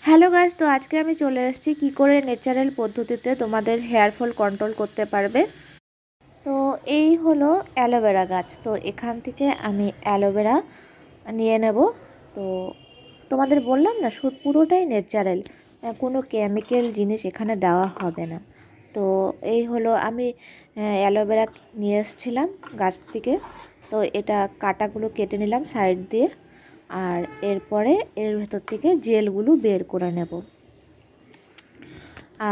Hello guys, তো আজকে আমি চলে এসেছি কী করে ন্যাচারাল পদ্ধতিতে তোমাদের হেয়ার ফল কন্ট্রোল করতে পারবে। তো এই হলো অ্যালোভেরা গাছ। তো এখান থেকে আমি অ্যালোভেরা নিয়ে নেব। তো তোমাদের বললাম না, পুরোটাই ন্যাচারাল, কোনো কেমিক্যাল জিনিস এখানে দেওয়া হবে না। তো এই হলো আমি অ্যালোভেরা নিয়ে এসেছিলাম গাছ থেকে। তো এটা কাটাগুলো কেটে নিলাম সাইড দিয়ে, আর এরপরে এর ভেতর থেকে জেলগুলো বের করে নেব।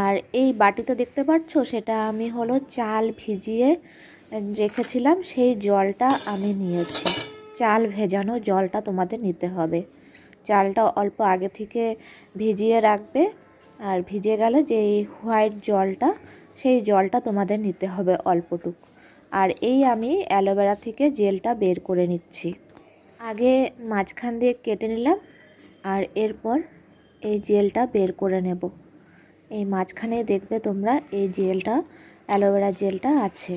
আর এই বাটিতে দেখতে পাচ্ছ, সেটা আমি হলো চাল ভিজিয়ে রেখেছিলাম, সেই জলটা আমি নিয়েছি। চাল ভেজানো জলটা তোমাদের নিতে হবে। চালটা অল্প আগে থেকে ভিজিয়ে রাখবে, আর ভিজে গেলে যে হোয়াইট জলটা, সেই জলটা তোমাদের নিতে হবে অল্পটুক। আর এই আমি অ্যালোভেরা থেকে জেলটা বের করে নিচ্ছি। আগে মাঝখান দিয়ে কেটে নিলাম, আর এরপর এই জেলটা বের করে নেব। এই মাঝখানে দেখবে তোমরা এই জেলটা, অ্যালোভেরা জেলটা আছে।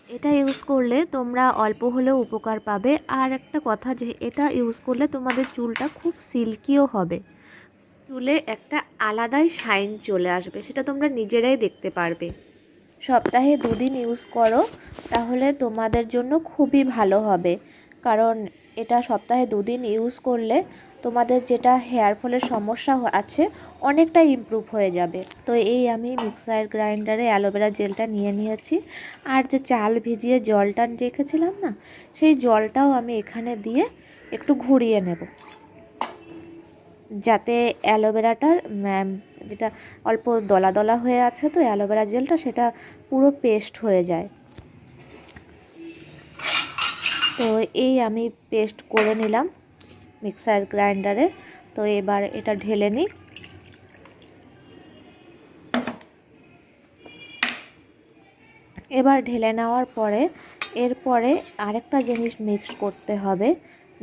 এটা ইউজ করলে তোমরা অল্প হলেও উপকার পাবে। আর একটা কথা, যে এটা ইউজ করলে তোমাদের চুলটা খুব সিল্কিও হবে, চুলে একটা আলাদাই শাইন চলে আসবে, সেটা তোমরা নিজেরাই দেখতে পারবে। সপ্তাহে 2 দিন ইউজ করো, তাহলে তোমাদের জন্য খুবই ভালো হবে। কারণ এটা সপ্তাহে 2 দিন ইউজ করলে তোমাদের যেটা হেয়ার ফলের সমস্যা আছে, অনেকটা ইমপ্রুভ হয়ে যাবে। তো এই আমি মিক্সার গ্রাইন্ডারে অ্যালোভেরা জেলটা নিয়ে নিয়েছি। আর যে চাল ভিজিয়ে জলটা রেখেছিলাম না, সেই জলটাও আমি এখানে দিয়ে একটু ঘুরিয়ে নেব, যাতে অ্যালোভেরাটা যেটা অল্প দলা দলা হয়ে আছে, তো অ্যালোভেরা জেলটা সেটা পুরো পেস্ট হয়ে যায়। তো এই আমি পেস্ট করে নিলাম মিক্সার গ্রাইন্ডারে। তো এবার এটা ঢেলে নিই। এবার ঢেলে নেওয়ার পরে এরপরে আরেকটা জিনিস মিক্স করতে হবে,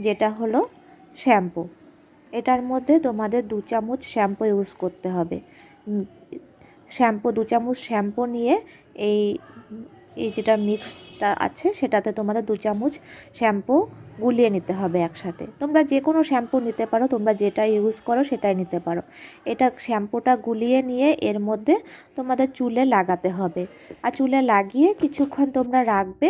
যেটা হলো শ্যাম্পু। এটার মধ্যে তোমাদের 2 চামচ শ্যাম্পু ইউজ করতে হবে। শ্যাম্পু 2 চামচ শ্যাম্পু নিয়ে এই যেটা মিক্সটা আছে, সেটাতে তোমাদের 2 চামচ শ্যাম্পু গুলিয়ে নিতে হবে একসাথে। তোমরা যে কোনো শ্যাম্পু নিতে পারো, তোমরা যেটা ইউজ করো সেটাই নিতে পারো। এটা শ্যাম্পুটা গুলিয়ে নিয়ে এর মধ্যে তোমাদের চুলে লাগাতে হবে। আর চুলে লাগিয়ে কিছুক্ষণ তোমরা রাখবে,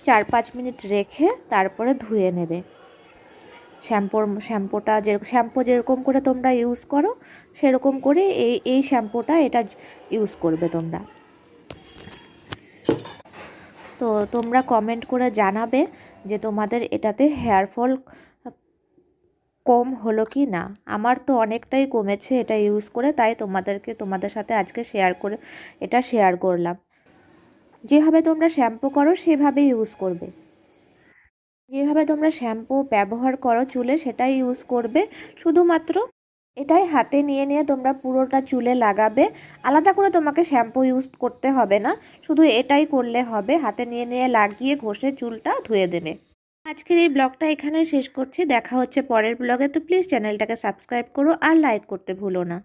4-5 মিনিট রেখে তারপরে ধুয়ে নেবে। শ্যাম্পুটা শ্যাম্পু যেরকম করে তোমরা ইউজ করো, সেরকম করে এই শ্যাম্পুটা এটা ইউজ করবে তোমরা। তো তোমরা কমেন্ট করে জানাবে যে তোমাদের এটাতে হেয়ার ফল কম হলো কি না। আমার তো অনেকটাই কমেছে এটা ইউজ করে, তাই তোমাদের সাথে আজকে শেয়ার করলাম। যেভাবে তোমরা শ্যাম্পু করো সেভাবেই ইউজ করবে। যেভাবে তোমরা শ্যাম্পু ব্যবহার করো চুলে, সেটাই ইউজ করবে। শুধুমাত্র এটাই হাতে নিয়ে নিয়ে তোমরা পুরোটা চুলে লাগাবে। আলাদা করে তোমাকে শ্যাম্পু ইউজ করতে হবে না, শুধু এটাই করলে হবে। হাতে নিয়ে নিয়ে লাগিয়ে ঘষে চুলটা ধুয়ে দেবে। আজকের এই ব্লগটা এখানে শেষ করছি। দেখা হচ্ছে পরের ব্লগে। তো প্লিজ চ্যানেলটাকে সাবস্ক্রাইব করো আর লাইক করতে ভুলো না।